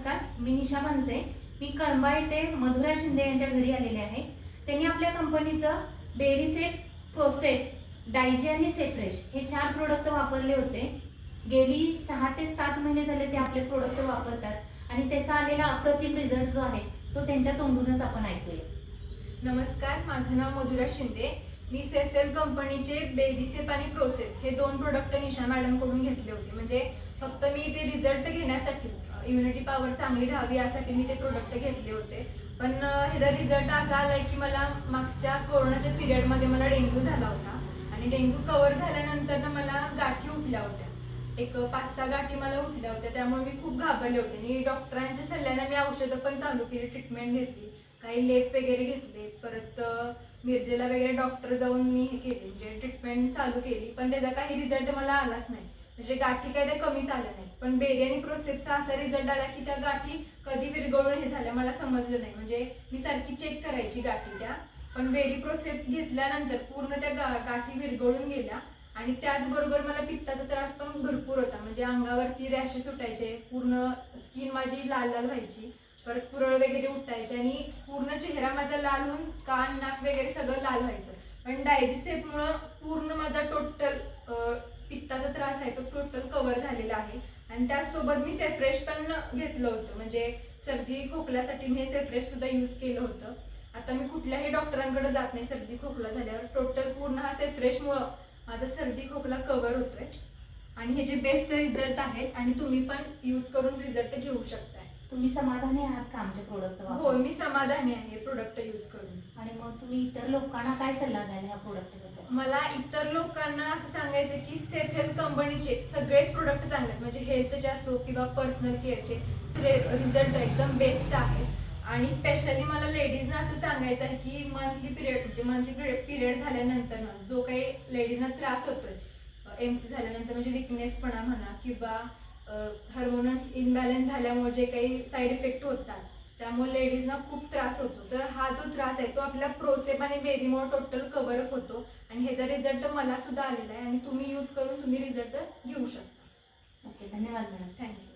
नमस्कार, मी निशा मनसे. मी कळंबा येथे मधुरा शिंदे यांच्या घरी आलेले आहे. त्यांनी आपल्या कंपनीचं बेरीसेट, प्रोसेट, डायजी आणि सेफ्रेश हे 4 प्रोडक्ट वापरले होते. गेली 6 ते 7 महिने झाले ते आपले प्रोडक्ट वापरतात आणि त्याचा आलेला अप्रतिम रिझल्ट जो आहे तो त्यांच्या तोंडूनच आपण ऐकूया. नमस्कार, माझं नाव मधुरा शिंदे. मी सेफेल कंपनीचे बेरीसेप आणि प्रोसेप हे 2 प्रोडक्ट निशा मॅडम कडून घेतले होते. म्हणजे फक्त मी ते रिझल्ट घेण्यासाठी, इम्युनिटी पॉवर चांगली राहावी यासाठी मी ते प्रोडक्ट घेतले होते. पण ह्याचा रिझल्ट असा आलाय की मला मागच्या कोरोनाच्या पिरियडमध्ये मला डेंग्यू झाला होता आणि डेंग्यू कव्हर झाल्यानंतर ना मला गाठी उठल्या होत्या. एक 5-6 गाठी मला उठल्या होत्या. त्यामुळे मी खूप घाबरले होते आणि डॉक्टरांच्या सल्ल्याने मी औषधं पण चालू केली, ट्रीटमेंट घेतली, काही लेप वगैरे घेतले. परत मिरजेला वगैरे डॉक्टर जाऊन मी हे केले, म्हणजे ट्रीटमेंट चालू केली. पण त्याचा काही रिझल्ट मला आलाच नाही. म्हणजे गाठी काय त्या कमीच आल्या नाही. पण बेरी आणि प्रोसेसचा असा रिझल्ट आला की त्या गाठी कधी विरघळून हे झाल्या मला समजलं नाही. म्हणजे मी सारखी चेक करायची गाठी त्या, पण बेरी प्रोसेस घेतल्यानंतर पूर्ण त्या गाठी विरघळून गेल्या. आणि त्याचबरोबर मला पित्ताचा त्रास पण भरपूर होता. म्हणजे अंगावरती रॅशेस सुटायचे, पूर्ण स्किन माझी लाल लाल व्हायची, परत पुरळ वगैरे उठायचे आणि पूर्ण चेहरा माझा लाल होऊन कान, नाक वगैरे सगळं लाल व्हायचं. पण डायजेस्टिव्हमुळं पूर्ण माझा टोटल पित्ताचा त्रास आहे तो टोटल कव्हर झालेला आहे. आणि त्याचसोबत मी सेफ्रेश पण घेतलं होतं. म्हणजे सर्दी खोकल्यासाठी मी हे सेफ्रेश सुद्धा यूज केलं होतं. आता मी कुठल्याही डॉक्टरांकडे जात नाही सर्दी खोकला झाल्यावर. टोटल पूर्ण हा सेफ्रेशमुळं माझा सर्दी खोकला कव्हर होतोय आणि हे जे बेस्ट रिझल्ट आहेत आणि तुम्ही पण यूज करून रिझल्ट घेऊ शकताय. तुम्ही समाधानी आहात का आमचे प्रोडक्ट हो, वापरून? मी समाधानी आहे प्रोडक्ट यूज करून. आणि मग तुम्ही इतर लोकांना काय सल्ला द्याल ह्या प्रोडक्ट बद्दल? मला इतर लोकांना असं सांगायचं की सेफेल कंपनीचे सगळेच प्रोडक्ट चांगले आहेत. म्हणजे हेल्थचे असो किंवा पर्सनल केअरचे रिझल्ट एकदम बेस्ट आहे. आणि स्पेशली मला लेडीजना असं सांगायचं आहे की मंथली पिरियड झाल्यानंतर जो काही लेडीजना त्रास होतोय MC झाल्यानंतर, म्हणजे विकनेसपणा म्हणा किंवा हार्मोन्स इनबॅलन्स झाल्यामुळे जे काही साईड इफेक्ट होतात त्यामुळे लेडीजना खूप त्रास होतो. तर हा जो त्रास आहे तो आपल्या प्रोसेप आणि बेरीमुळे टोटल कव्हर अप होतो आणि ह्याचा रिझल्ट मला सुद्धा आलेला आहे आणि तुम्ही यूज करून तुम्ही रिझल्ट घेऊ शकता. ओके, धन्यवाद मॅडम. थँक्यू.